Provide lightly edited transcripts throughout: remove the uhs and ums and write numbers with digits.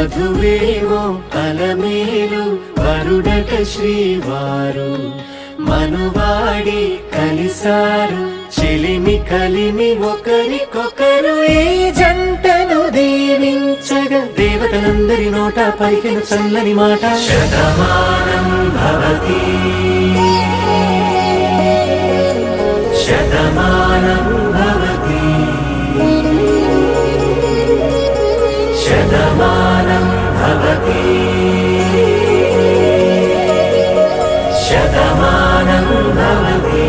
వధువేమో అలమేలు వరుడట శ్రీవారు మనువాడి కలిసారు చెలిమి కలిమి ఒకరికొకరు ఈ జంటను దీవించగా దేవతలందరి నోట పలికిన చల్లని మాట శతమానం భవతి శతమానం భవతి శతమానం భవతి శతమానం భవతి.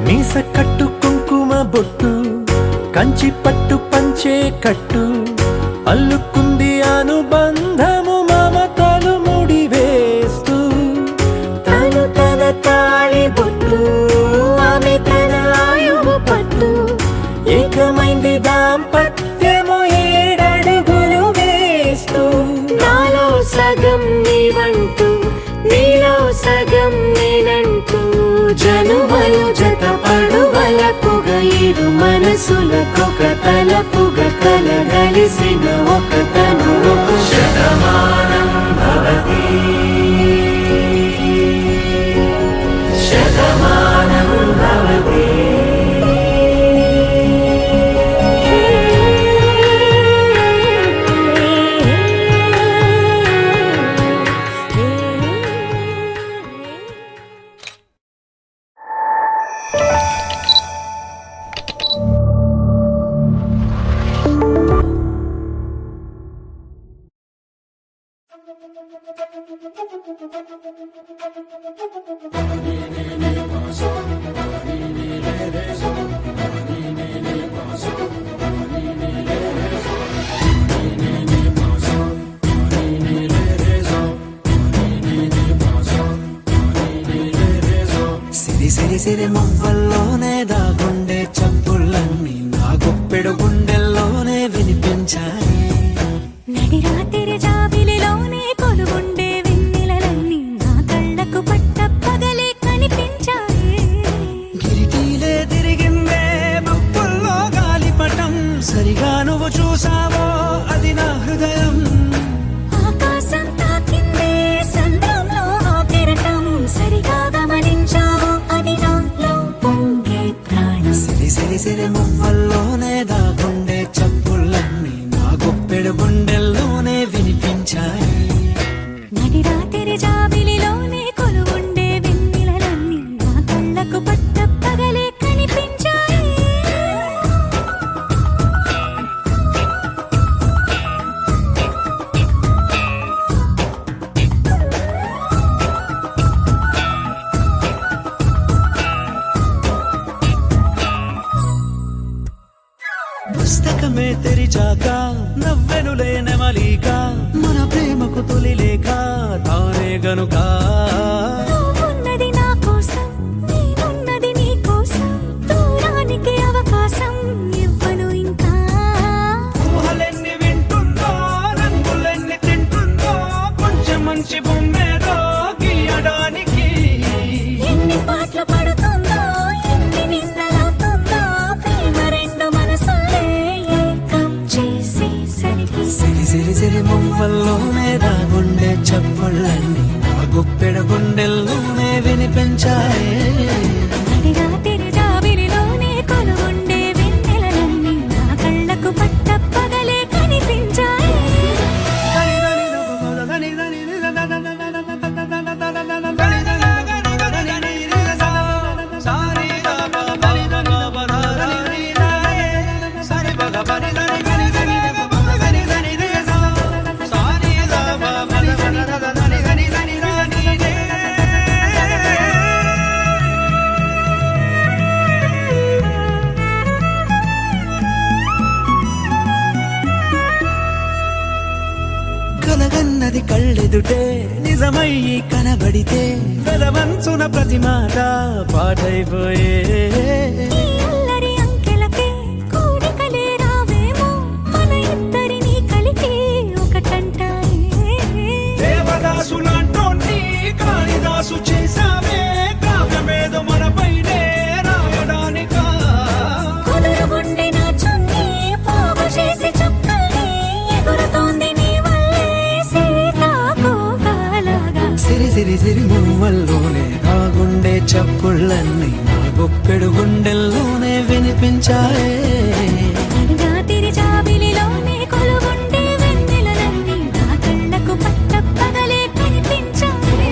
మీస కట్టు కుంకుమ బొట్టు కంచి పట్టు పంచే కట్టు అల్లుకుంది అనుబంధము మమతలు ముడివేస్తూ తను తన తాళి బొట్టు ఆమె తన ఆయువు పట్టు ఏకమైంది దాంపత్యము 7 అడుగులు వేస్తూ నాలో సగం నీవంటూ నీలో సగం నేనంటూ జనుమలు జత పడువలపుగ ఇరు మనసులకొక తలపుగ కలగలిసిన ఒక తను శతమానం భవతి శతమానం భవతి. సిరి మువ్వల్లోనే దాగుండే చప్పుళ్ళన్నీ నా గుప్పెడు గుండెల్లోనే వినిపించాయి. నడి రాత్రి జాబిలిలోనే కొలువుండే వెన్నెలలన్నీ నా కళ్ళకు పట్ట పగలే కనిపించాయి. గిరిటీలే తిరిగిందే ముప్పుల్లో గాలిపటం సరిగా నువ్వు చూసావో అది నా హృదయం. ఆకాశం తాకిందే సంద్రంలో ఆ కెరటం సరిగా గమనించావు అది నాలో పొంగే ప్రాణం. సిరి మువ్వల్లోనే దాగుండే చప్పుళ్ళన్నీ నా గుప్పెడు గుండెల్లోనే వినిపించాయి. నడి రాత్రి జాబిలిలోనే కొలువుండే వెన్నెలలన్నీ నా కళ్ళకు పట్ట పగలే కనిపించాయి. పుస్తకమే తెరిచాక నవ్వెనులే నెమలిక మన ప్రేమకు తొలి లేఖ తానే గనుక. నువ్వున్నది నా కోసం నేనున్నది నీ కోసం దూరానికి అవకాశం ఇవ్వను ఇంకా. ఊహలెన్ని వింటుందో రంగులెన్ని తింటుందో కొంచెం మంచి బొమ్మేదో గీయడానికి. ఎన్ని పాటలు పడుతుందో ఎన్ని నిందలవుతుందో ప్రేమ రెండు మనసులే ఏకం చేసేసరికి. సిరి మువ్వల్లోనే దాగుండే చప్పుళ్ళన్నీ నా గుప్పెడు గుండెల్లోనే వినిపించాయి. నడి రాత్రి జాబిలిలోనే కొలువుండే వెన్నెలలన్నీ నా కళ్ళకు పట్ట పగలే కనిపించాయి. కలగన్నది కళ్ళెదుటే నిజమయ్యి కనబడితే వెలవంచున ప్రతి మాట పాటైపోయే. ఈ అల్లరి అంకెలకే కోరికలే రావేమో మన ఇద్దరిని కలిపి ఒకటంటాయే. దేవదాసులాంటోన్ని కాళిదాసు చేసావే కావ్యమే మొవ్వల్లోనే రాగుండే చప్పుళ్ళన్నీ నా గుప్పెడు గుండెల్లోనే వినిపించాయే రాత్రి జాబిలిలోనే కొలువుండే వెన్నెలలన్నీ నా కళ్ళకు పట్టపగలే కనిపించాయి.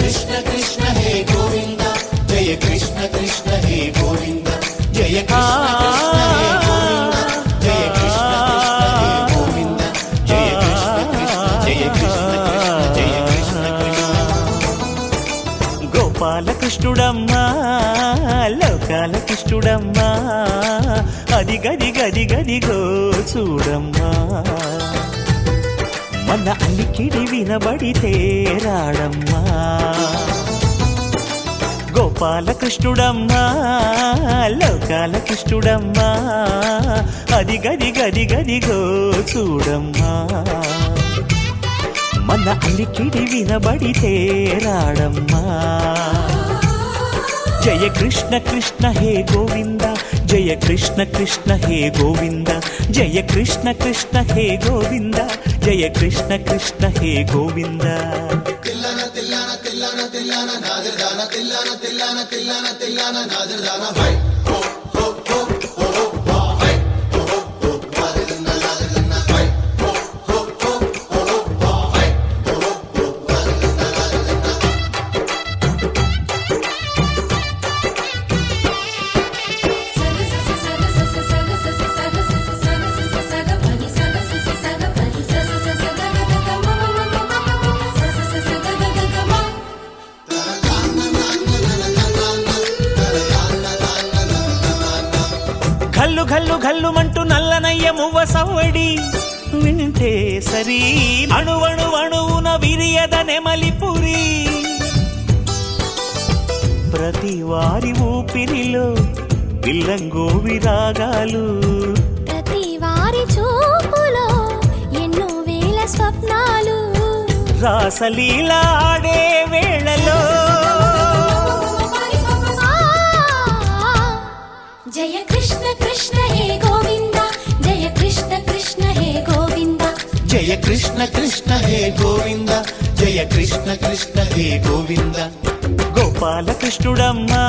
కృష్ణ కృష్ణ హే గోవింద జయ కృష్ణ కృష్ణ హే గోవింద జయ కృష్ణ కృష్ణ హే గోవింద జయ కృష్ణ కృష్ణ హే గోవింద జయ కృష్ణ కృష్ణ జయ కృష్ణ కృష్ణ జయ కృష్ణ కృష్ణ గోపాలకృష్ణుడమ్మా లోకాల కృష్ణుడమ్మా అది గది గది గదిగో చూడమ్మా మన అలికిడి వినబడితే రాడమ్మా గోపాలకృష్ణుడమ్మా లోకాల కృష్ణుడమ్మా అది గది గది గదిగో చూడమ్మా మన అలికిడి వినబడితే రాడమ్మా జయ కృష్ణ కృష్ణ హే గోవింద జయ కృష్ణ కృష్ణ హే గోవింద జయ కృష్ణ కృష్ణ హే గోవింద జయ కృష్ణ కృష్ణ హే గోవింద తిల్లన తిల్లన తిల్లన తిల్లన నాదిర్దాన తిల్లన తిల్లన తిల్లన తిల్లన నాదిర్దాన హై హో హో హో హో హో హై హో హో నాదిర్దాన నాదిర్దాన హై హో హో హో హో హో హై హో హో నాదిర్దాన ఘల్లు ఘల్లు ఘల్లుమంటూ నల్లనయ్య మువ్వ సవ్వడి వింటే సరి అణువణు అణువున విరియద నెమలిపురి ప్రతి వారి ఊపిరిలో పిల్లంగో విరాగాలు ప్రతి వారి చూపులో ఎన్నో వేల స్వప్నాలు రాసలీల ఆడే వేళలో జయ కృష్ణ కృష్ణ హే గోవింద జయ కృష్ణ కృష్ణ హే గోవింద జయ కృష్ణ కృష్ణ హే గోవింద జయ కృష్ణ కృష్ణ హే గోవింద గోపాలకృష్ణుడమ్మా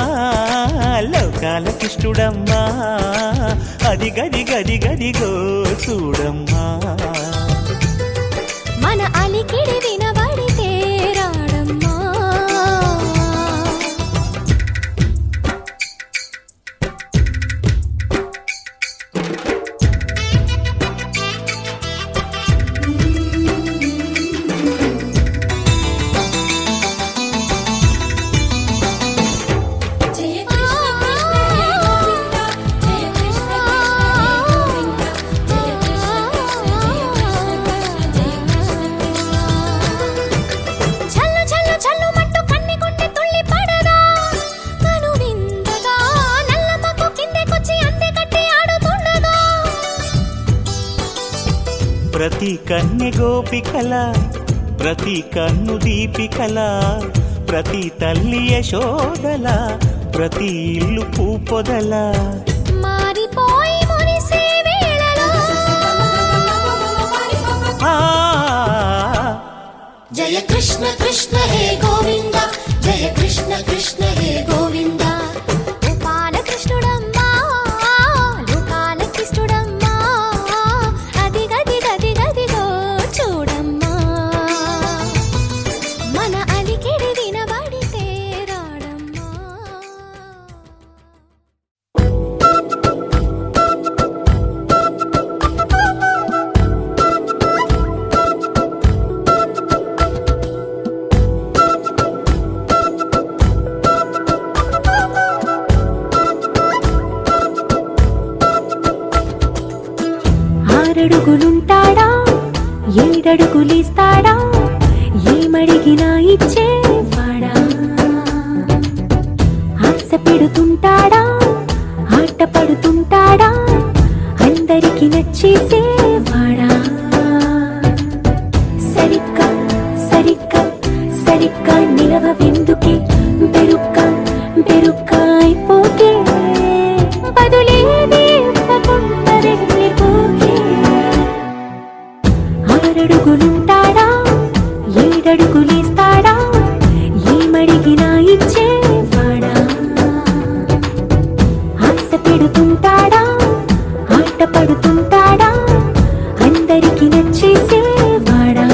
లోకాల కృష్ణుడమ్మా అది గది గది గదిగో చూడమ్మా మన అలికిడి వినబడితే రాడమ్మా ప్రతి కన్నె గోపికల ప్రతి కన్ను దీపికల ప్రతి తల్లి యశోదల ప్రతి ఇల్లు పూపొదల మారిపోయి మురిసే వేళలో జయ కృష్ణ కృష్ణ హే గోవింద జయ కృష్ణ కృష్ణ హే గోవింద గోపాలకృష్ణుడమ్మా లోకాల కృష్ణుడమ్మా అది గది గది గదిగో చూడమ్మా మన అలికిడి వినబడితే రాడమ్మా ఆరడుగులుంటాడా ఏడడుగులిస్తాడా ఏమడిగినా ఇచ్చేవాడా ఆశ పెడుతుంటాడా ఆట పడుతుంటాడా అందరికి నచ్చేసేవాడా సరిగ్గా సరిగ్గా సరిగ్గా నిలవెందుకే బెరుక్క బెరుక్క అయిపోతే బదులేది ఇవ్వకుండా వెళ్ళిపోకే ఆరడుగులుంటాడా ఏడడుగులేస్తాడా ఏమడిగినా ఇచ్చేవాడా ఆశ పెడుతుంటాడా ఆట పడుతుంటాడా అందరికి నచ్చేసేవాడా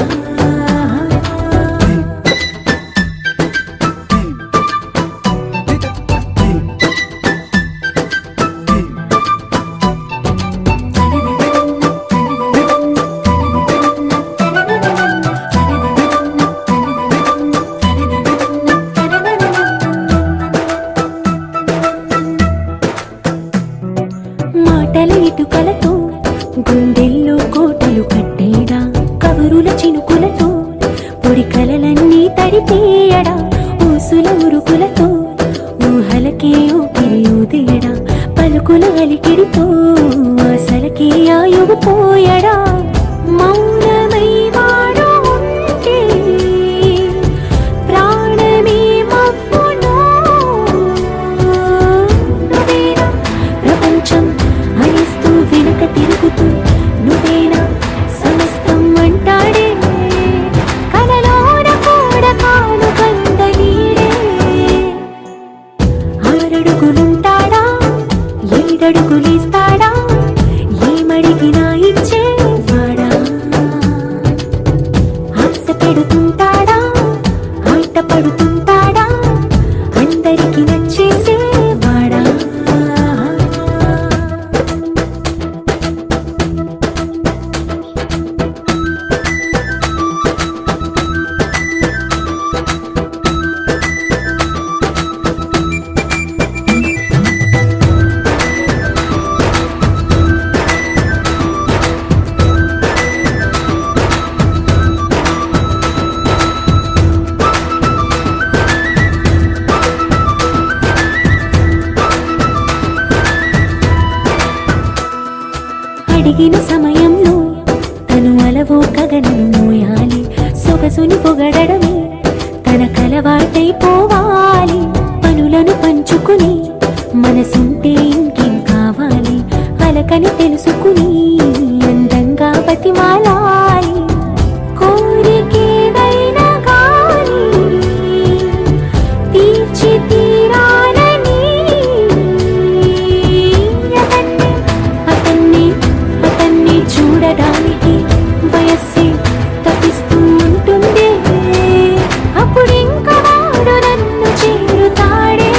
పరుగులతో ఊహలకే ఊపిరి ఊదేయడా పలుకుల అలికిడితో అసలకే ఆయువు పోయడా మౌనమై వాడు ఉంటే ప్రాణమే మవ్వును నువ్వేనా ప్రపంచం అనిస్తూ వెనుక తిరుగుతూ నువ్వేనా సమస్తం అంటాడే కలలోన కూడా కాను కందనీడే ఆరడుగులుంటాడా ఏడడుగులేస్తాడా ఏమడిగినా ఇచ్చేవాడా ఆశ పెడుతుంటాడా ఆట పడుతుంటాడా అందరికి నచ్చేసేవాడా అడిగిన సమయంలో తను అలవో గగనను మోయాలి సొగసుని పొగడమే తన కలవాటైపోవాలి పనులను పంచుకుని మనసుంటే ఇంకేం కావాలి అలకని తెలుసుకుని అందంగా బతిమాలాలి కోరికేదైనా గాని తీర్చి తీరాలని అతన్ని చూడడానికి వయస్సే తప్పిస్తూ ఉంటుంది అప్పుడింక వాడు నన్ను చేరుతాడే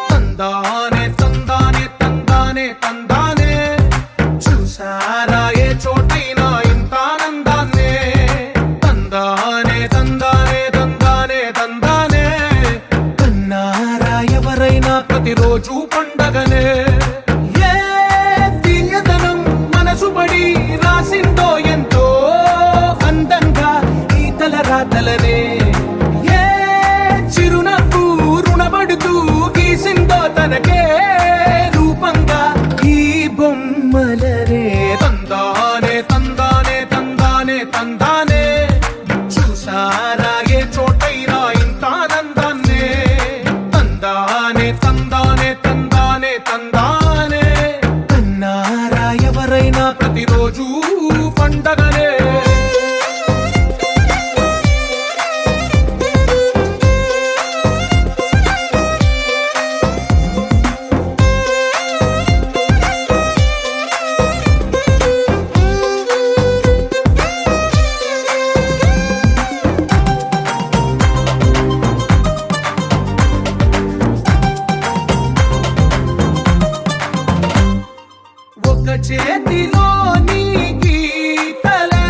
తందానే తందానే తందానే తందానే చూసారా ఏ చోటైనా ఇంత ఆనందాన్నే తందానే తందానే తందానే తందానే కన్నారా ఎవరైనా ప్రతిరోజు పండగనే ఏ తీయదనం మనసు పడి రాసిందో ఎంతో అందంగా ఈ తల రాతలనే ఏ చిరునవ్వు రుణపడుతూ గీసిందో తనకే రూపంగా ఈ బొమ్మలనే తందానే తందానే తందానే తందానే చూసారా ఏ చోటైనా ఇంత ఆనందాన్నే తందానే తందానే తందానే తందానే కన్నారా ఎవరైనా ప్రతిరోజు పండగనే ఒక చేతిలో నీ గీతలే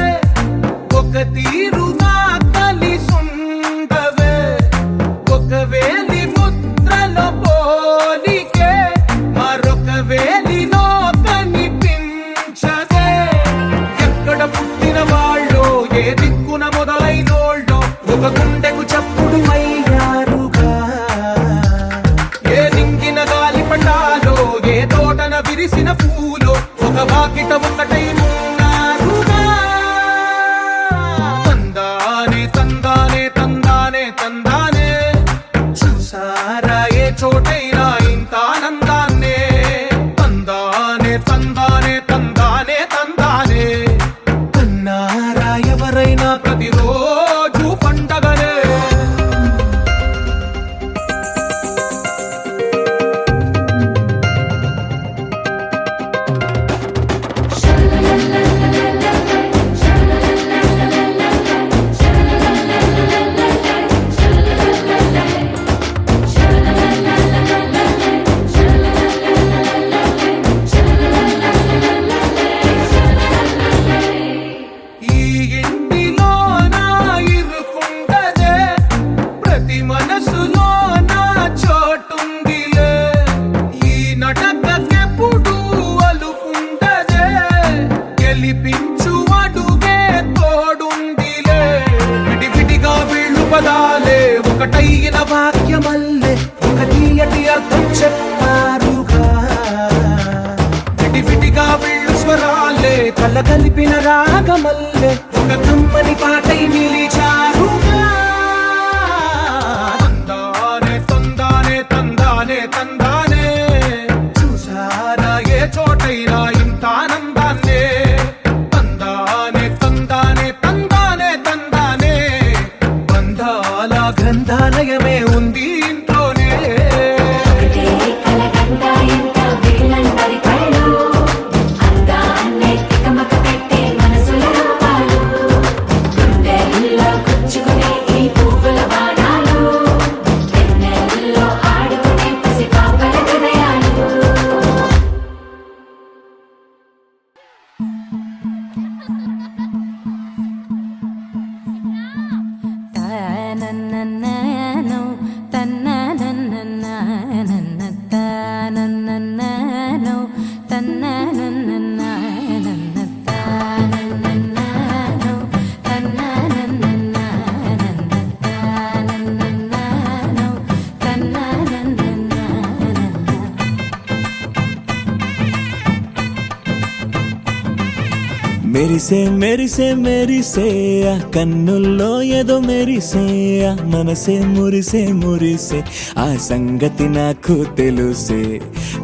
కలగలిపిన రాగమల్లె ఒక కమ్మని పాటై నిలిచారుగా తందానే తందానే తందానే తందానే చూసారా ఏ చోటైనా ఇంత ఆనందాన్నే తందానే తందానే తందానే తందానే బంధాల గ్రంథాలయమే ఉంది ఇంట్లోనే ఒకటే కలగంట ఎంత వీళ్ళందరి కళ్ళు అందాన్నే తికమక పెట్టే మనసుల రూపాలు గుండెల్లో గుచ్చుకునే ఈ పువ్వుల బాణాలు వెన్నెల్లో ఆడుకునే పసిపాపల హృదయాలు తనననననో తననననననన తనననననో తననననననన తనననననో తననననననన తనననననో తననననననన మెరిసే మెరిసే మెరిసే ఆ కన్నుల్లో ఏదో మెరిసే ఆ మనసే మురిసే మురిసే ఆ సంగతి నాకు తెలుసే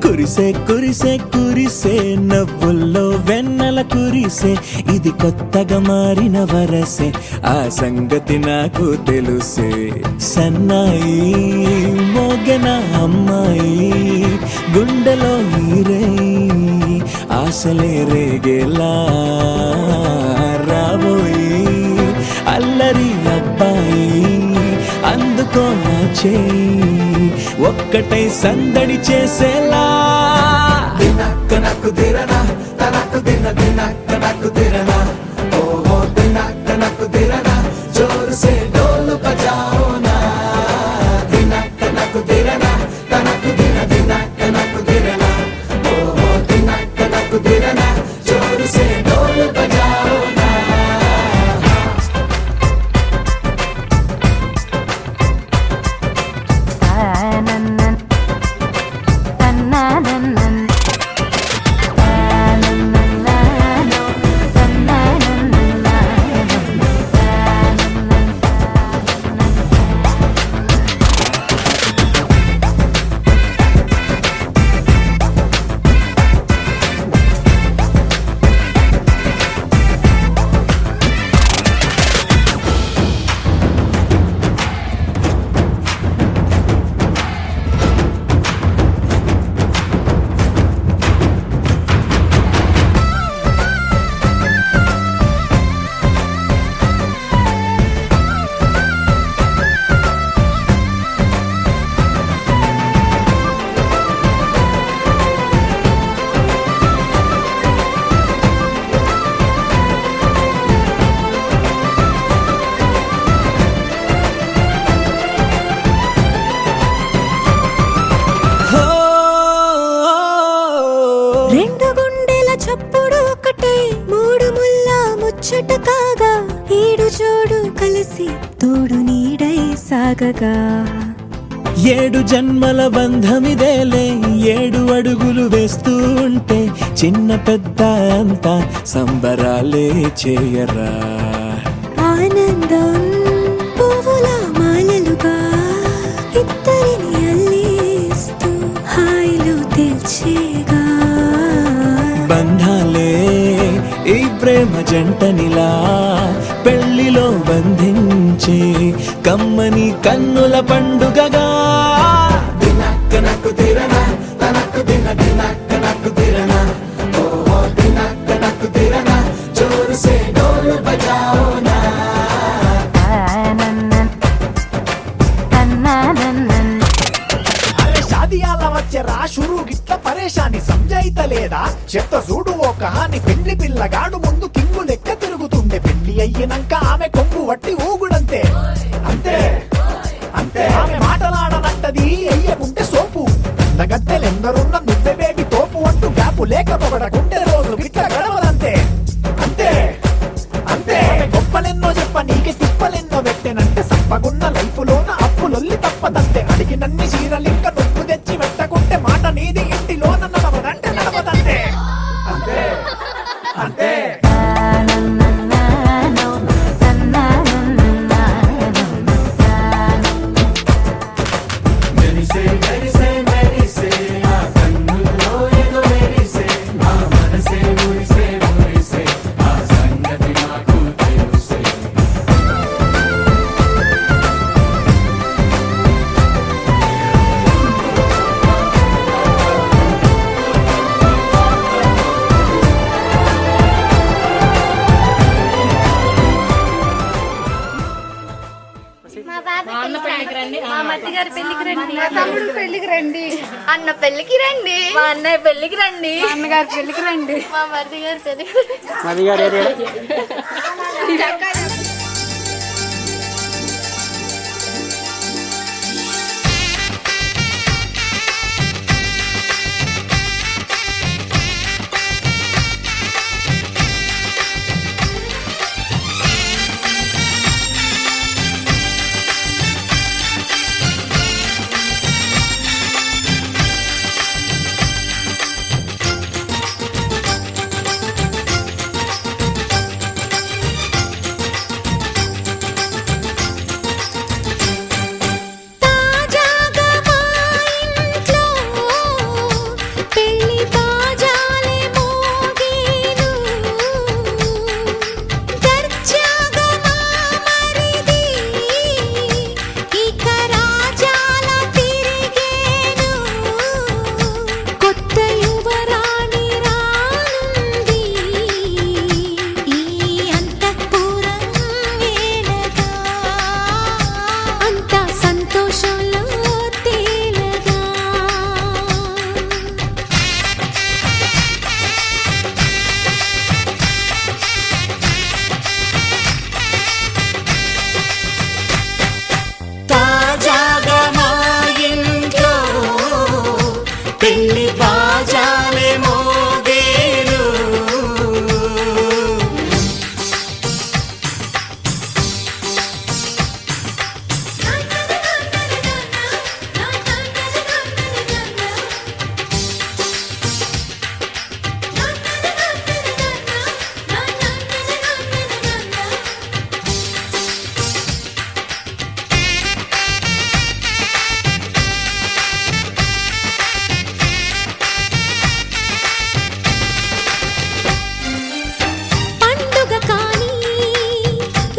కురిసే కురిసే కురిసే నవ్వుల్లో వెన్నెల కురిసే ఇది కొత్తగా మారిన వరసే ఆ సంగతి నాకు తెలుసే సన్నాయి మోగన అమ్మాయి గుండెలో నీరే ఆశలే రేగేలా రాబోయి అల్లరి అబ్బాయి అందుకో నా చేయి ఒక్కటై సందడి చేసేలా దినక్క నక్కు దిరనా తనక్కు దిన దినక్క నక్కు దిరనా ఓహో దినక్క నక్కు దిరనా జోరు సే డోలు బజాओ నా దినక్క నక్కు దిరనా తనక్కు దిన దినక్క నక్కు దిరనా ఓహో దినక్క నక్కు దిరనా జోరు సే డోలు బజాओ నా తనననన తననననన తనననననో తనననననన హో రెండు గుండెల చప్పుడు ఒకటే మూడు ముల్ల ముచ్చట కాగా ఈడు జోడు కలిసి తోడు నీడై సాగగా ఏడు జన్మల బంధమిదేలే ఏడు అడుగులు వేస్తూ ఉంటే చిన్న పెద్ద అంతా సంబరాలే చేయరా ఆనందం పువ్వుల మాలలుగా ఇద్దరిని అల్లేస్తూ హాయిలో తెల్చేగా బంధాలే ఈ ప్రేమ జంటనిలా పెళ్లిలో బంధించి కమ్మని కన్నుల పండుగగా దినక్క నక్కు దిరనా తనక్కు దిన దినక్క నక్కు దిరనా ఓహో దినక్క నక్కు దిరనా జోరు సే డోలు బజాओ నా అరే షాదియాల వచ్చెరా షురూ గిట్ల పరేషాని సంజాయితలేదా చెత్త చూడు ఓ కహాని పెళ్లి పిల్లగాడు ముందు కింగు లెక్క తిరుగుతుండే పెళ్లి అయ్యినంక ఆమె కొంగు వట్టి ఊగుడంతే అంతే అంతే ఆమె మాటలాడనంటది అయ్యకుంటే సోపు గద్దెలెందరున్న నువ్వే బేబీ తోపు అంటూ గ్యాపు లేక పొగడకుంటే రోజు గిట్ల గడవదంతే అంతే అంతే ఆమె గొప్పలెన్నో చెప్ప నీకే తిప్పలెన్నో పెట్టెనంటే సప్పగున్న లైఫ్ లోన అప్పులొల్లి తప్పదంతే అడిగినన్ని చీరలింక నువ్వు తెచ్చి పెట్టకుంటే మాట నీది ఇంటిలోన నడవదంటే నడవదంతే అంతే అంతే మరిది గారి పెళ్లికి రండి. మా తమ్ముడు పెళ్లికి రండి. అన్న పెళ్లికి రండి. మా అన్నయ్య పెళ్లికి రండి. మా అన్నగారి పెళ్లికి రండి. మా మరిది గారి పెళ్లికి తాజాగా మా ఇంట్లో పెళ్లి బాజాలే మోగేను. దర్జాగా మా మరిది ఇక రాజాల తిరిగేను. కొత్త యువరాణి రానుంది ఈ అంతఃపురం ఏలగా. అంతా సంతోషంలో తేలగా. తాజాగా మా ఇంట్లో పెళ్లి బాజాలే మోగేను. పండుగ కాని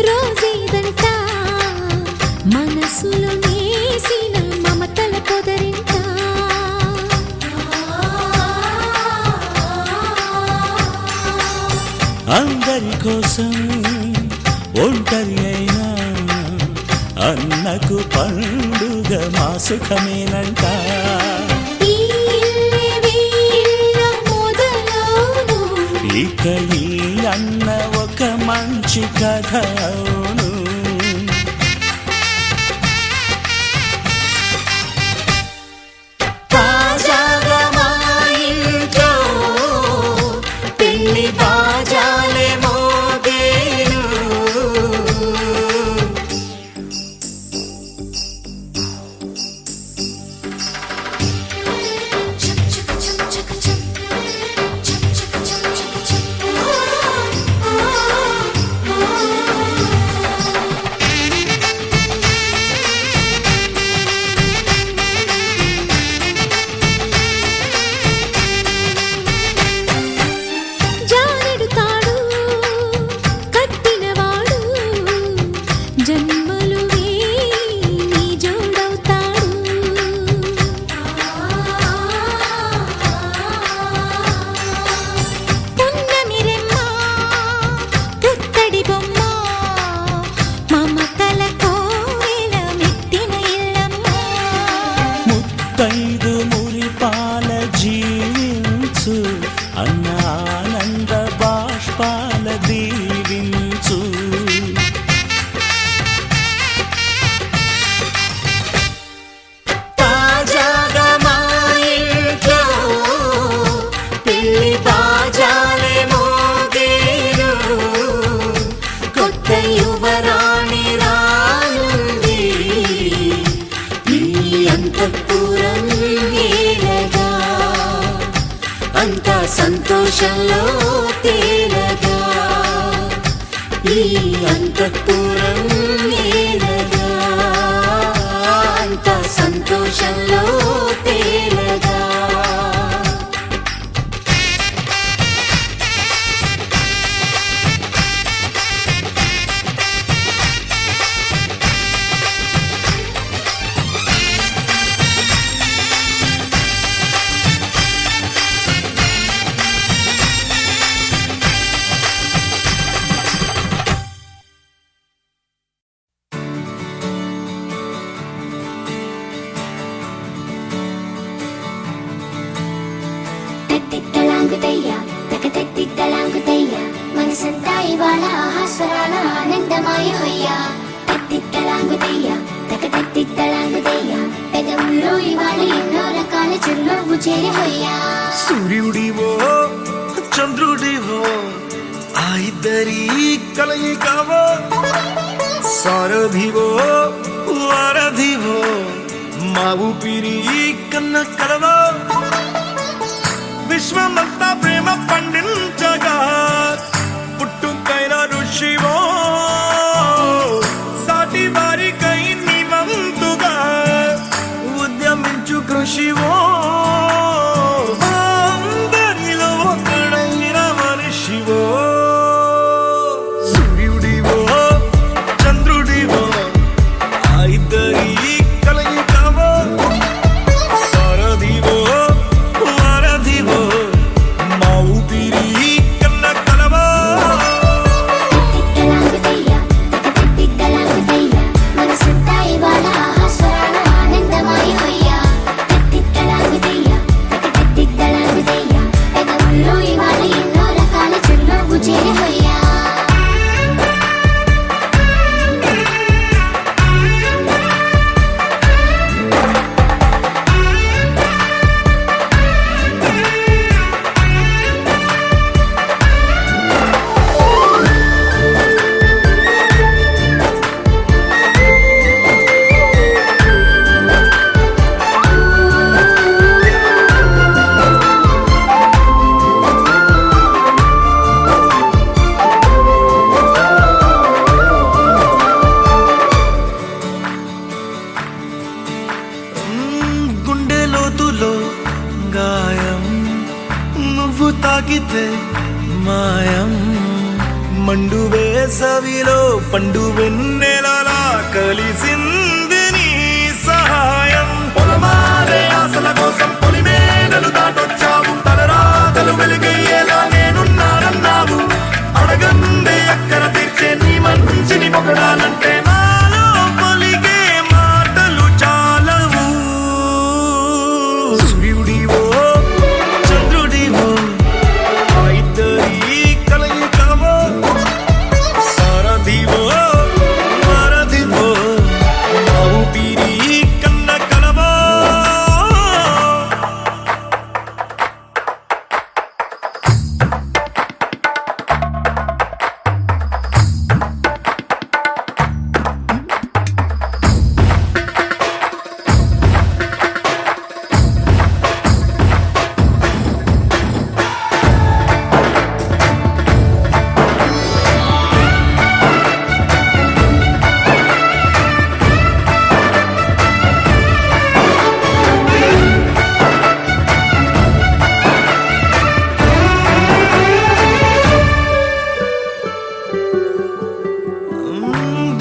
రోజేదంట మనసులో నేసిన మమతల పొదరింట. అందరి కోసం ఒంటరి అయినా అన్నకు పండుగ మా సుఖమేనంట. ఈ ఇల్లే వీళ్ళ మొదలవును. ఇక ఈ అన్న ఒక మంచి కథ అవును. తాజాగా మా ఇంట్లో పెళ్లి బాజాలే మోగేను. జానెడు తాడు కట్టినవాడు జన్మలు నీ జోడవుతాడు. పున్నమిరెమ్మ పుత్తడి బొమ్మ మమతల కోవెల మెట్టిన ఇల్లమ్మ. ముత్తైదు మురిపాల జీవించు అన్న ఆనంద బాష్పాల దీవించు. తాజాగా మా ఇంట్లో పెళ్లి బాజాలే మోగేను. కొత్త యువరాణి రానుంది ఈ అంతఃపురం ఏలగా. అంతా సంతోషంలో తేలగా. ఈ అంతఃపురం ఏలగా. అంతా సంతోషంలో తేలగా. మనసంతా ఇవాళ ఆహాస్వరాల ఆనందమాయ హొయ్యా తిత్తలాంగుతయ్య తకతిత్తలాంగుతయ్య పెదవుల్లో ఇవాళ ఎన్నో రకాల చిరునవ్వు చేరి హొయ్యా సూర్యుడివో చంద్రుడివో ఆ ఇద్దరి కలయికవో సారథివో వారధివో మా ఊపిరి కన్న కలవో విశ్వమంతా ప్రేమ పండించగా పుట్టుకైన ఋషివో సాటి వారికై నివంతుగా ఉద్యమించు కృషివో అందరిలో ఒకడైన మనిషివో సూర్యుడివో చంద్రుడివో ఆ ఇద్దరి కలయికవో సారథివో వారధివో మా ఊపిరి కన్న కలవో తిత్తలాంగుతయ్య తకతిత్తలాంగుతయ్య మనసంతా ఇవాళ ఆహాస్వరాల ఆనందమాయ హొయ్యా తిత్తలాంగుతయ్య తకతిత్తలాంగుతయ్య పెదవుల్లో ఇవాళ ఎన్నో రకాల చిరునవ్వు చేరి హొయ్యా గుండె లోతులో గాయం నువ్వు తాకితే మాయం మండు వేసవిలో పండు వెన్నెలలా కలిసింది నీ సహాయం పొలమారే ఆశల కోసం పొలిమేనలు దాటొచ్చావు తలరాతలు వెలుగయ్యేలా నేనున్నానన్నావు అడగందే అక్కర తీర్చే నీ మంచిని పొగడాలంటే నాలో పలికే మాటలు చాలవు సూర్యుడివో చంద్రుడివో ఆ ఇద్దరి కలయికవో సారథివో వారధివో మా ఊపిరి కన్న కలవో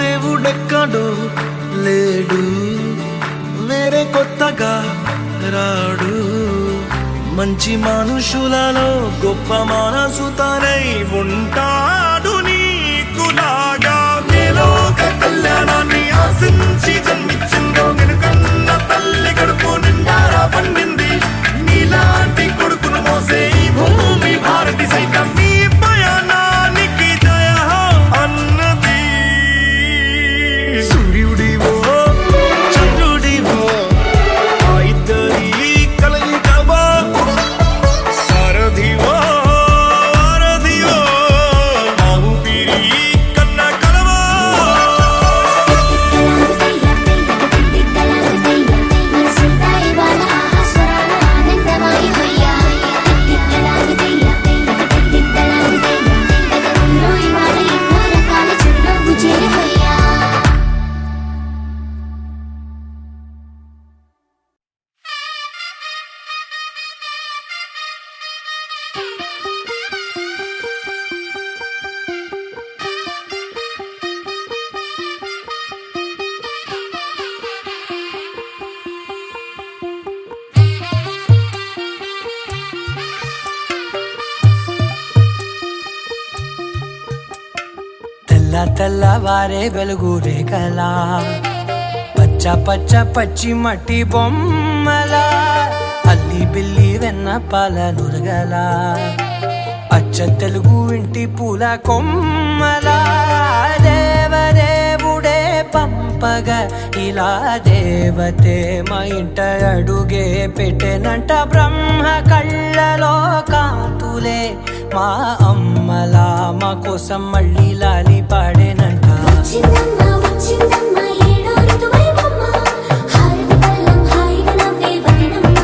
దేవుడెక్కడో లేడు వేరే కొత్తగా రాడు మంచి మనుషులలో గొప్ప మనసు తనై ఉంటాడు నీకులాగా మేలోక కళ్యాణాన్ని ఆశించి జన్మించిందో వెనుకన్న తల్లి కడుపు నిండారా పండింది నీలాంటి కొడుకును మోసే ఈ భూమి భారతి సైతం నీ పయనానికి జయ అన్నది సూర్యుడివో చంద్రుడివో ఆ ఇద్దరి కలయికవో సారథివో వారధివో మా ఊపిరి కన్న కలవో మనసంతా ఇవాళ ఆహాస్వరాల ఆనందమాయ హొయ్యా తిత్తలాంగుతయ్య తకతిత్తలాంగుతయ్య పెదవుల్లో ఇవాళ ఎన్నో రకాల చిరునవ్వు చేరి హొయ్యా తెల్ల తెల్లవారే వెలుగు రేఖలా పచ్చ పచ్చ పచ్చి మట్టి బొమ్మలా అల్లి బిల్లి వెన్న పాల నురగలా అచ్చ తెలుగు ఇంటి పూల కొమ్మలా దేవదేవుడే పంపగా ఇలా దేవతే మా ఇంట అడుగే పెట్టెనంట బ్రహ్మ కళ్ళలో కాంతులే మా అమ్మలా మా కోసం మళ్ళీ లాలి పాడేనంట వచ్చిందమ్మా వచ్చిందమ్మా ఏడో ఋతువైవమ్మ హారతి పళ్ళం హాయిగా నవ్వే వదినమ్మ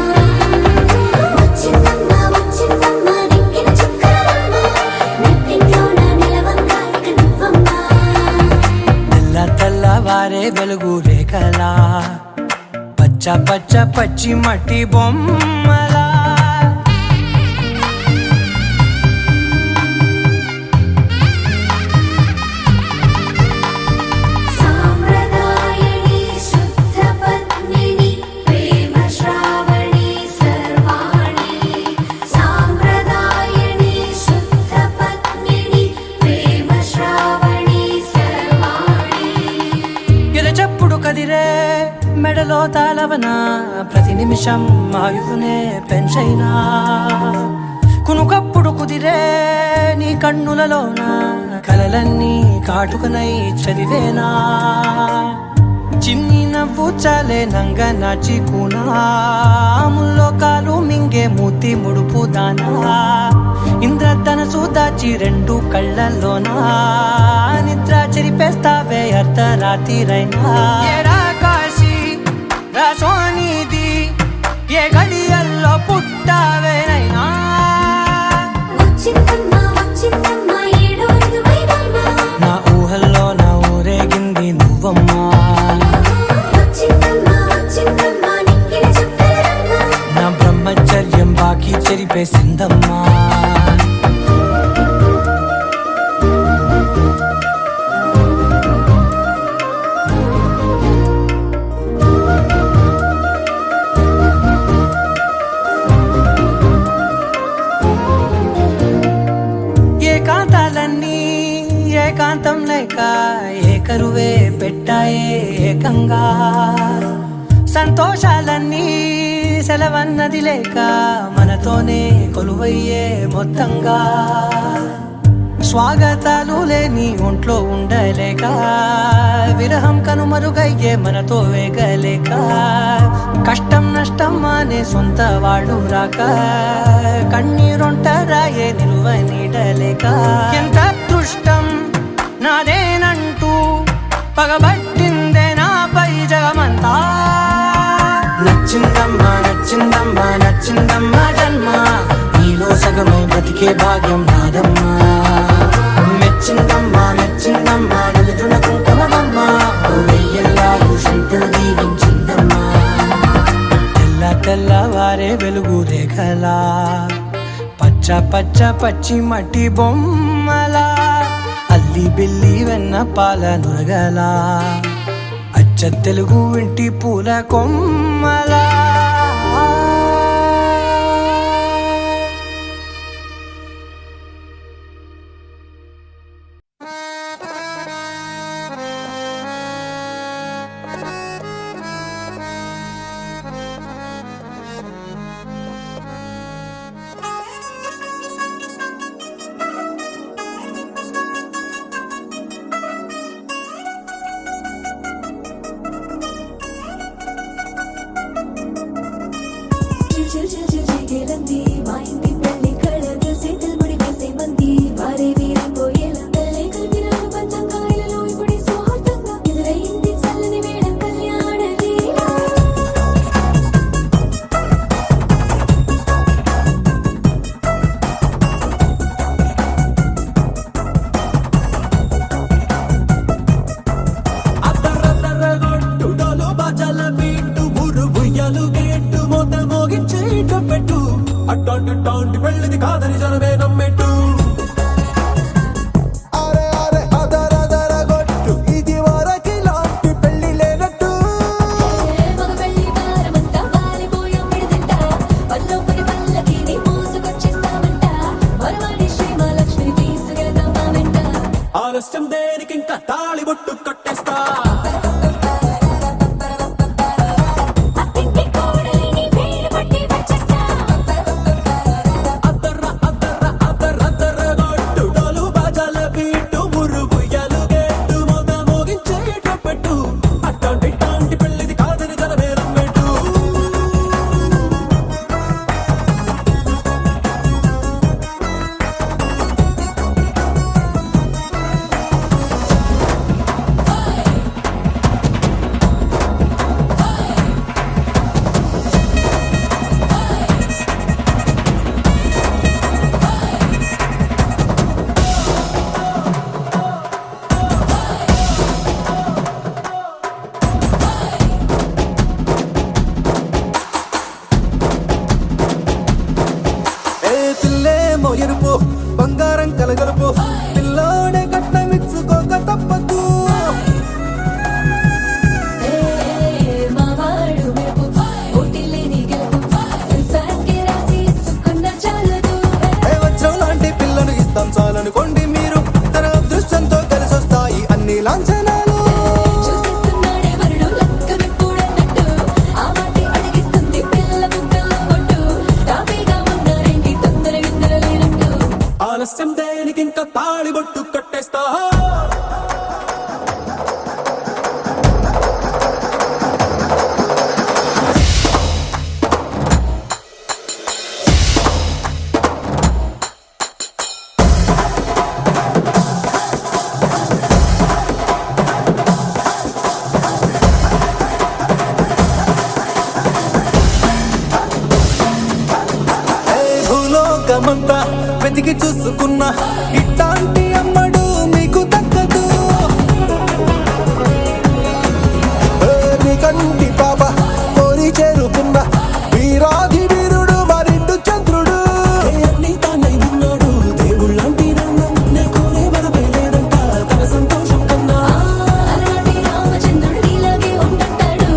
వచ్చిందమ్మా వచ్చిందమ్మా దిక్కిన చుక్కలమ్మ నెట్టింట్లోన నిలవంగా ఇక నువ్వమ్మా తెల్ల తెల్లవారే వెలుగు రేఖలా పచ్చ పచ్చ పచ్చి మట్టి బొమ్మలా సాంప్రదాయని శుద్ధ పద్మిని ప్రేమ శ్రావణి సర్వాణి సాంప్రదాయని శుద్ధ పద్మిని ప్రేమ శ్రావణి సర్వాణి ఎరచప్పుడు కదిరే మెడలో తాళవన ప్రతి నిమిషం ఆయువునే పెంచైనా కునుకప్పుడు కుదిరే నీ కన్నులలోన కలలన్నీ కాటుకనై చదివేనా చిన్ని నవ్వు చాలే నంగ నాచి ముల్లోకాలు మింగే మూతి ముడుపు దానా ఇంద్రధనసు దాచి రెండు కళ్ళల్లోనా నిద్ర చెరిపేస్తావే అర్ధరాత్రిరైనా ఏరా కాశీ రాసోనిది ఏ గడియల్లో పుట్టావేనైనా వచ్చిందమ్మా వచ్చిందమ్మా ఏడో ఋతువైవమ్మ నా ఊహల్లో నా ఊరేగింది నువ్వమ్మా వచ్చిందమ్మా వచ్చిందమ్మా నిక్కిన చుక్కలమ్మ నా బ్రహ్మచర్యం బాకీ చెరిపేసిందమ్మా ఏకాంతాలన్నీ ఏకాంతం లేక ఏకరువే పెట్టాయే ఏకంగా సంతోషాలన్నీ సెలవన్నది లేక మనతోనే కొలువయ్యే మొత్తంగా స్వాగతాలు లేని ఒంట్లో ఉండలేక విరహం కనుమరుగయ్యే మనతో వేగలేక కష్టం నష్టం అనే సొంత వాళ్ళు రాక కన్నీరొంటరాయే నిలువ నీడలేక ఎంత అదృష్టం నాదేనంటూ పగబట్టిందే నాపై జగమంతా నచ్చిందమ్మా నచ్చిందమ్మా నచ్చిందమ్మా జన్మ నీలో సగమై బతికే భాగ్యం నాదమ్మా మెచ్చిందమ్మా మెచ్చిందమ్మా నలుజున కుంకుమమ్మా వెయ్యల్లాలు శంకులు దీవించిందమ్మా తెల్ల తెల్లవారే వెలుగు రేఖలా పచ్చ పచ్చ పచ్చి మట్టి బొమ్మలా అల్లి బిల్లి వెన్న పాల నురగలా అచ్చ తెలుగు ఇంటి పూల కొమ్మలా చిల్చిల్చిల్చిల్చిగేలంది మా ఇంటి పెళ్లి కళ చేతులు ముడి వేసే మంది వారే వీరిపోయేలా తల్లే కలిపినారు పంచంగాయలలో ఇప్పుడే సౌహార్దంగా ఎదురయింది చల్లని వేడం కళ్యాణ లీల అద్దరద్దరగొట్టుడోలు బాజాల బీటు ఊరు ఉయ్యాలు గేట్టు మోత మోగించే పెట్టు అట్టాంటి టాంటి పెళ్ళిది కాదని జనమే నమ్మెట్టు అరే అరే అదరదరగొట్టు ఇది వరకి లాంటి పెళ్లి లేనట్టు మగ పెళ్లి వారమంతా వాలిపోయాం విడదంట పల్లో పడి పల్లకిని మోసుకొచ్చేస్తామంట వరవాడి శ్రీమహాలక్ష్మిని తీసుకెళ్తాం మా వెంట ఆలస్యం దేనికింకా తాళి బొట్టు కట్టేస్తా అత్తింటి కోడలిని వేలు పట్టి వచ్చేస్తా అద్దర్ర అద్దర్ర అద్దర్ర మురుగు ఎలుగేట్టు మొద మోగించేటప్పుడు అట్టాంటి ఇట్టాంటి పెళ్ళిది కాదని జనమే నమ్మేటు పిల్లేమో ఎరుపు బంగారం కలగలుపు పిల్లోడే కట్నమిచ్చుకోక తప్పదు మావాడు మెరుపు ఓటిల్లేని గెలుపు సెన్సార్కి రాసి ఇచ్చుకున్న చాలదు వజ్రం లాంటి పిల్లను ఇస్తాం చాలనుకోండి మీరు తన అదృష్టంతో కలిసొస్తాయి అన్ని లాంఛనాలు చూసేస్తున్నాడే వరుడు లక్కమిప్పుడన్నట్టు ఆ మాటే అడిగిస్తుంది పిల్ల బుగ్గల్లో కొట్టు తాపీగా ఉన్నారేంటి తొందర విందర లేనట్టు ఆలస్యం దేనికి ఇంకా తాళి బొట్టు కట్టేస్తా భూలోకమంతా వెతికి చూసుకున్నా ఇట్లాంటి అమ్మడు మీకు దక్కదు నీ కంటి పాప కోరి చేరుకున్న వీరాధి వీరుడు మరిండు చంద్రుడు అన్ని తానై ఉన్నాడు దేవుళ్ళంటి రంగం నే కోరే వరమే లేదంట తన సంతోషం కన్నా అలాంటి రామచంద్రుడు నీలాగే ఉండంటాడు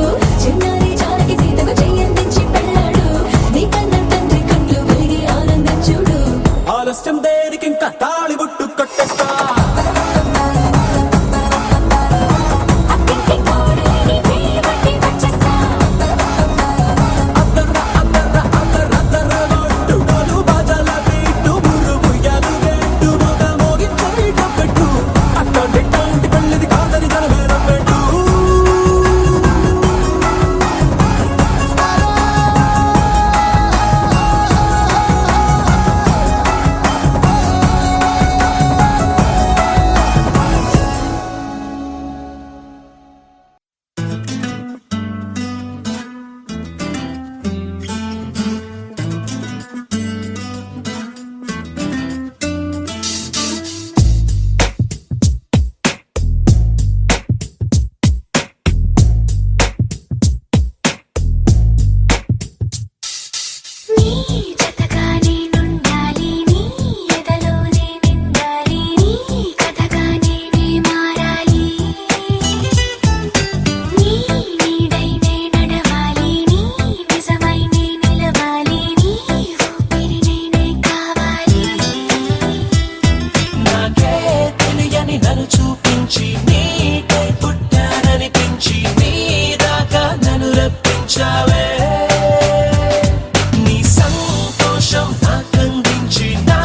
చిన్నారి జానకి సీతకు చెయ్యందించి పెళ్ళాడు నీ కన్న తండ్రి కంట్లు వెలిగి ఆనందం చూడు ఆలస్యం దేనికి ఇంకా తాళి బొట్టు కట్టేస్తా అత్తింటి కోడలిని వేయి పట్టి వచ్చేస్తా అద్దర్ర అద్దర్ర అద్దర్ర అద్దర్ర గొట్టు డోలు బాజాల బీటు మురుగు ఎలుగేట్టు మొద మోగించేటప్పుడు అట్టాంటి ఇట్టాంటి పెళ్ళిది కాదని జనమే నమ్మేటు నీ జతగా నేనుండాలి నీ ఎదలోనే నిండాలి నీ కథగా నేనే మారాలి నీ నీడై నే నడవాలి నీ నిజమై నే నిలవాలి నీ ఊపిరి నేనే కావాలి నాకే తెలియని నన్ను చూపించి నీకై పుట్టాననిపించి నీ దాకా నన్ను రప్పించావే నీ సంతోషం నాకందించి నా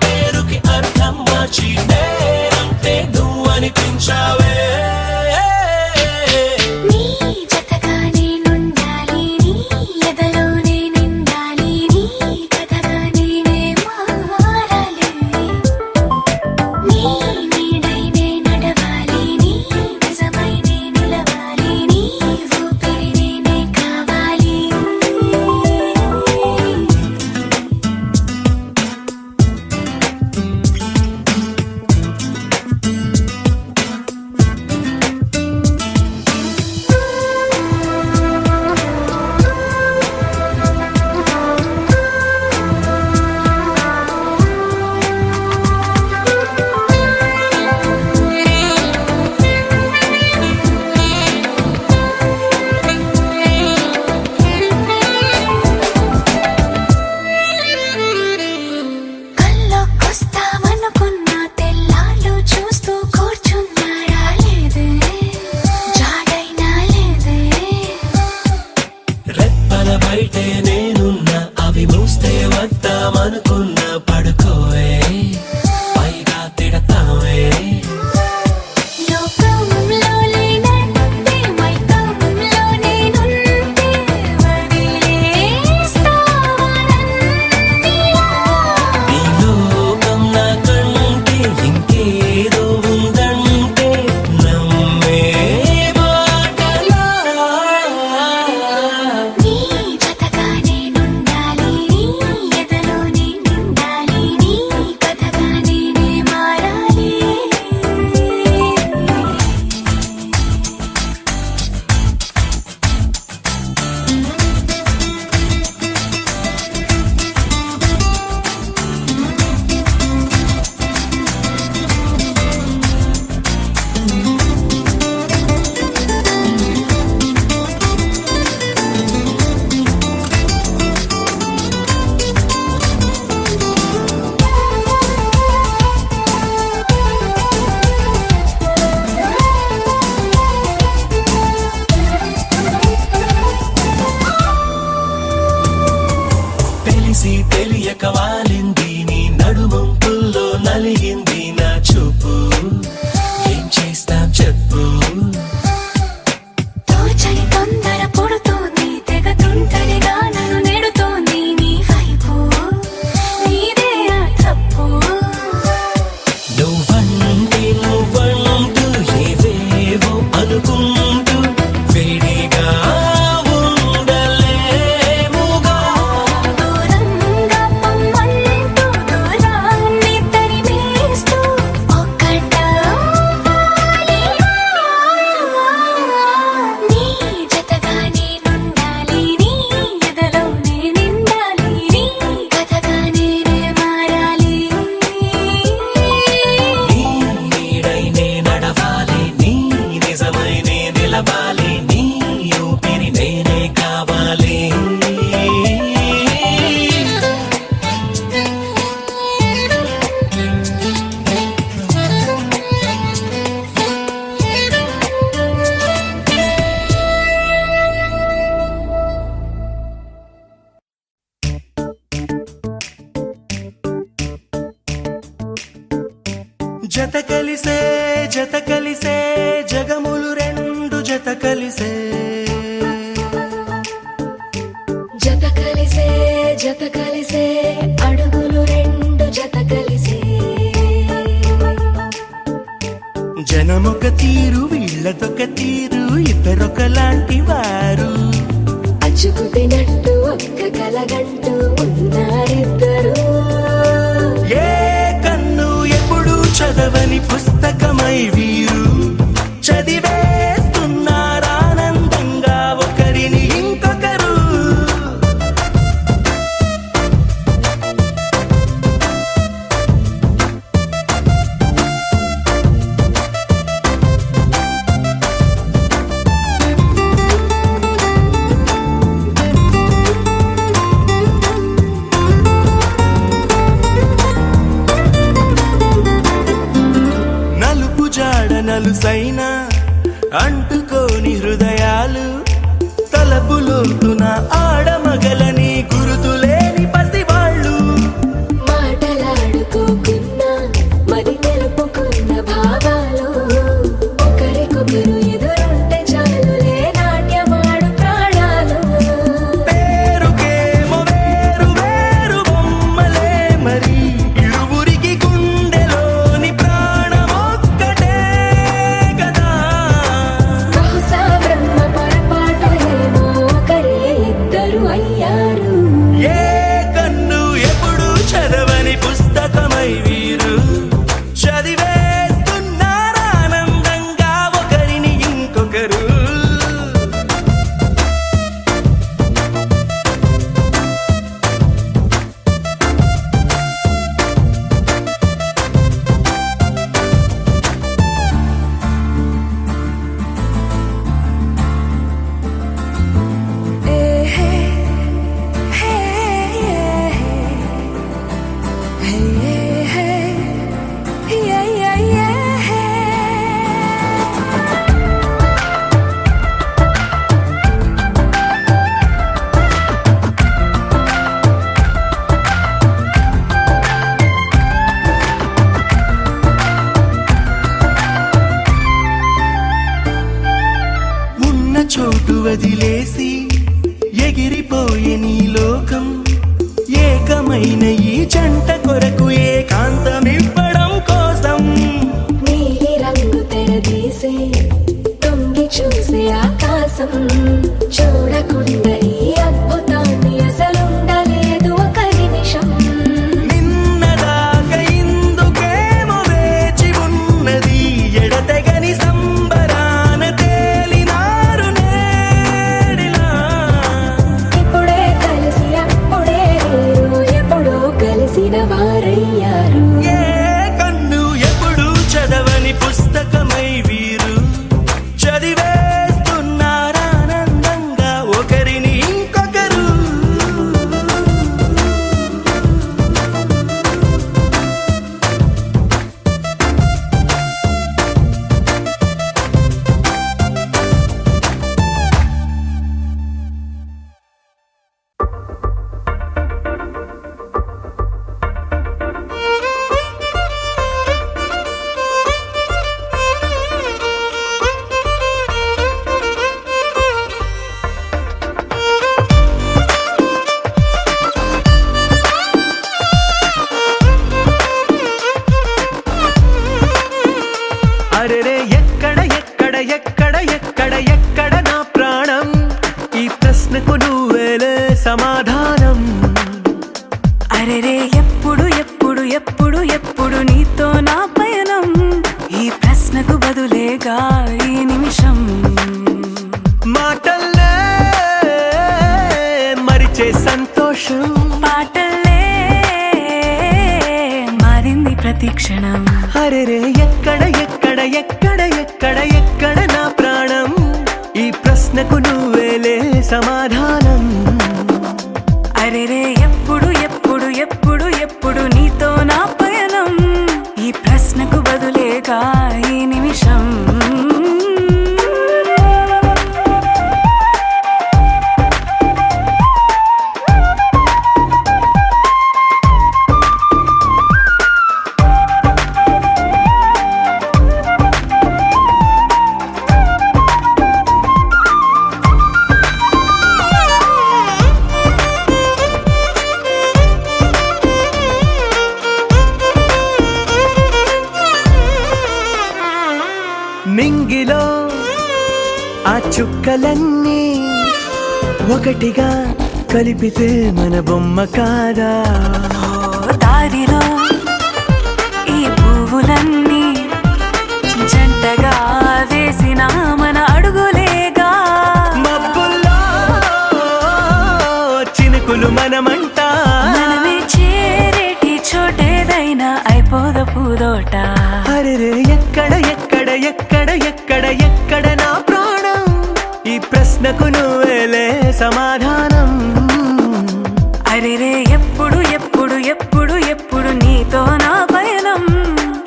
పేరుకి అర్థం మార్చి నేనంటే నువ్వు అనిపించావే నీ జతగా నేనుండాలి నీ ఎదలోనే నిండాలి నీ కథగా నేనే మారాలి నీ నీడై నే నడవాలి నీ నిజమై నే నిలవాలి నీ ఊపిరి నేనే కావాలి కలిసే జత కలిసే జగములు రెండు జత కలిసే జత కలిసే జత కలిసే అడుగులు రెండు జత కలిసే జనమొక తీరు వీళ్ళదొక తీరు ఇద్దరొకలాంటి వారు అచ్చుకుతినట్టు ఒక్క కలగంటూ ఉన్నారిద్దరు ఏ కన్ను ఎప్పుడు చదవని పుస్తకమై వీరు చదివేస్తున్నారానందంగా ఒకరిని ఇంకొకరు నలుపు జాడ నలుసైన అంటుకోని హృదయాలు తలపులోతున ఆడమగలని గురుతులేని పసివాళ్ళు మాటలాడుకోకున్నా మరి తెలుపుకున్న భావాలు ఒకరికొకరు ఎదురుంటే చాలులే నాట్యమాడు ప్రాణాలు పేరుకేమో వేరు వేరు బొమ్మలే మరి ఇరువురికి గుండెలోని ప్రాణమొక్కటే కదా బహుశా బ్రహ్మ పొరపాటు ఏమో ఒకరే ఇద్దరు అయ్యారు ఏ కన్ను ఎప్పుడు చదవని పుస్తకమై వీరు చదివేస్తున్నారానందంగా ఒకరిని ఇంకొకరు ఉన్న చోటు వదిలేసి ఎగిరిపోయే నీ లోకం ఏకమైన ఈ జంట కొరకు ఏకాంతమివ్వడం కోసం నీలి రంగు తెరదీసే తొంగి చూసే ఆకాశం చూడకుండా ఈ అద్భుతాన్ని అసలుండలేదు ఒక నిమిషం నిన్నదాకా ఇందుకేమో వేచి ఉన్నది ఎడతెగని సంబరాన తేలినారు నేడిలా ఇప్పుడే కలిసి అప్పుడే లేరు ఎప్పుడో కలిసిన వారయ్యారు ఏ కన్ను ఎప్పుడు చదవని పుస్తకమై వీరు చదివేస్తున్నారానందంగా ఒకరిని ఇంకొకరు అరెరే ఎక్కడ ఎక్కడ ఎక్కడ ఎక్కడ ఎక్కడ నా ప్రాణం ఈ ప్రశ్నకు నువ్వేలే సమాధానం అరెరే ఎప్పుడు ఎప్పుడు ఎప్పుడు ఎప్పుడు నీతో నా పయనం ఈ ప్రశ్నకు బదులేగా ఈ నిమిషం మాటల్లే మరిచే సంతోషం పాటలే మారింది ప్రతి క్షణం అరెరే ఎక్కడ ఎక్కడ ఎక్కడ ఎక్కడ ఎక్కడ నా ప్రాణం ఈ ప్రశ్నకు నువ్వేలే సమాధానం అరెరే ఎప్పుడు ఎప్పుడు ఎప్పుడు ఎప్పుడు నీతో నా పయనం ఈ ప్రశ్నకు బదులేగా ఈ నిమిషం నింగిలో ఆ చుక్కలన్నీ ఒకటిగా కలిపితే మన బొమ్మ కాదా దారిలో ఈ పువ్వులన్నీ జంటగా వేసిన మన అడుగులేగా మబ్బుల్లో చినుకులు మనమంట మనమే చేరేటి చోటేదైనా అయిపోదు పూదోట అరే ఎక్కడ ఎక్కడ ఎక్కడ ఎక్కడ ఎక్కడ నా ప్రాణం ఈ ప్రశ్నకు నువ్వేలే సమాధానం అరెరే ఎప్పుడు ఎప్పుడు ఎప్పుడు ఎప్పుడు నీతో నా పయనం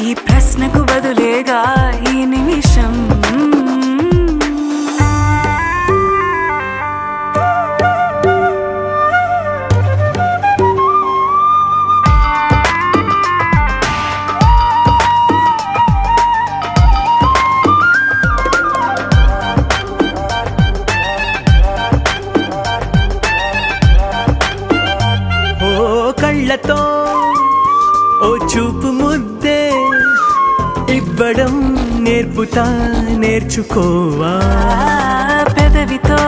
ఈ ప్రశ్నకు బదులేగా ఈ నిమిషం ఓ కళ్ళతో ఓ చూపు ముద్దే ఇవ్వడం నేర్పుతా నేర్చుకోవా పెదవితో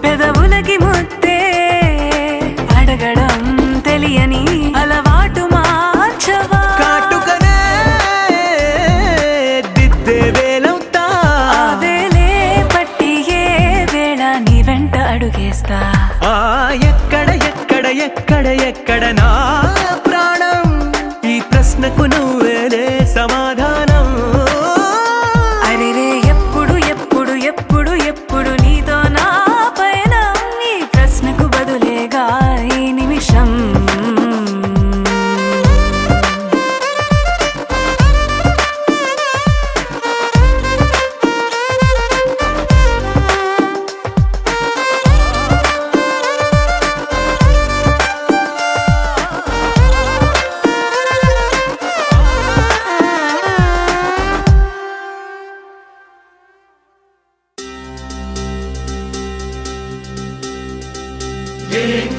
పెదవులకి ముద్దే అడగడం తెలియని అలవాటు మార్చవా కాటుకనే దిద్దే వేలవుతా ఆ వేలే పట్టి ఏ వేళ నీ వెంట అడుగేస్తా ఆ ఎక్కడ ఎక్కడ ఎక్కడ ఎక్కడ నా ప్రాణం ఈ ప్రశ్నకు నువ్వేలే సమాధానం అరెరే ఎప్పుడు ఎప్పుడు ఎప్పుడు ఎప్పుడు నీతో నా పయనం ఈ ప్రశ్నకు బదులేగా ఈ నిమిషం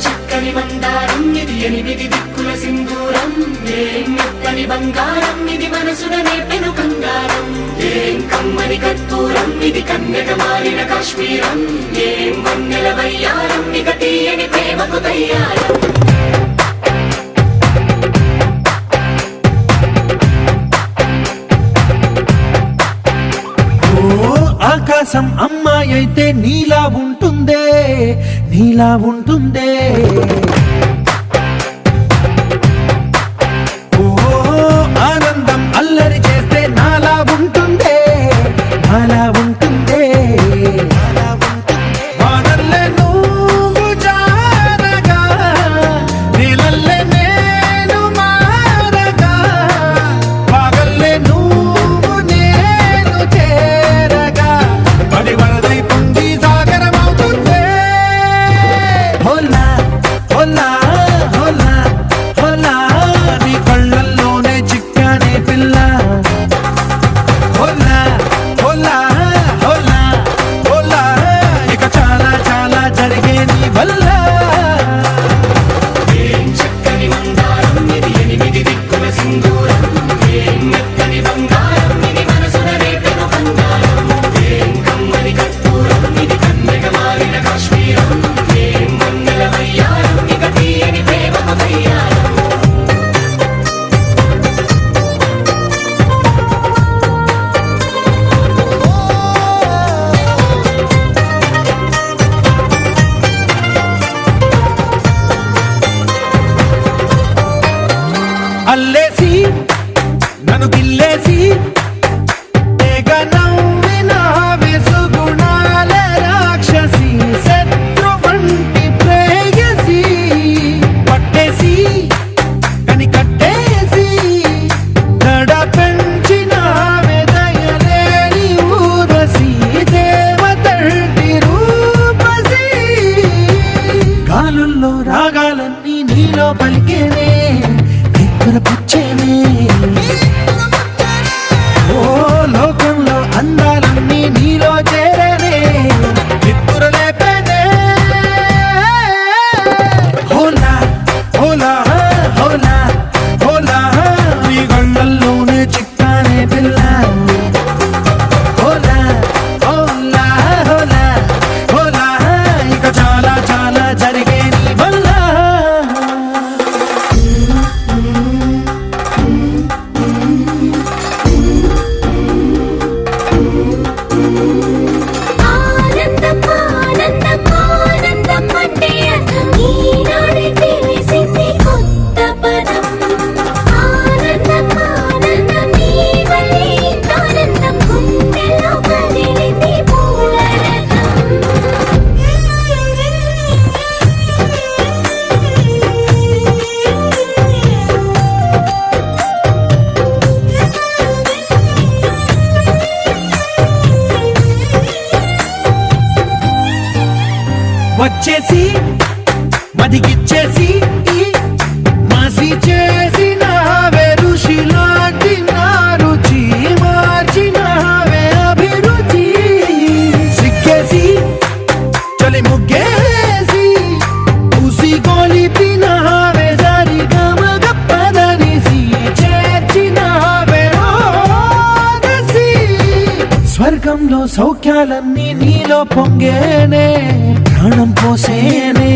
చక్కని మందారం ఇది 8 దిక్కుల సింధూరం ఏం మెత్తని బంగారం ఇది మనసున నేపెను కంగారం ఏం కమ్మని కర్పూరం ఇది కన్యక మారిన కాశ్మీరం ఏం వన్నెల వయ్యారం ఇక తీయని ప్రేమకు తయ్యారం ఆకాశం అమ్మాయి అయితే నీలా ఉంటుందే నీలా ఉంటుందే ఓ ఆనందం అల్లరి చేస్తే నాలా ఉంటుందే నాలా ఉంటుందే వానల్లే నువ్వు జారగా నీలల్లే నేను మారగా పగల్లే నువ్వు నేను చేరగా పడి వరదై పొంగి సాగరమవుతుందే హోలా హోలా వచ్చేసి మదిగిచ్చేసి మాసి చేసినావే ఋషిలాంటి నా రుచి మార్చినావే అభిరుచి సిగ్గేసి చలి ముగ్గేసి పూసి గోలిపినావే జారి గమగప్పదనిసి చేర్చినావే ఓదసి స్వర్గంలో సౌఖ్యాలన్నీ నీలో పొంగేనే ప్రాణం పోసేనే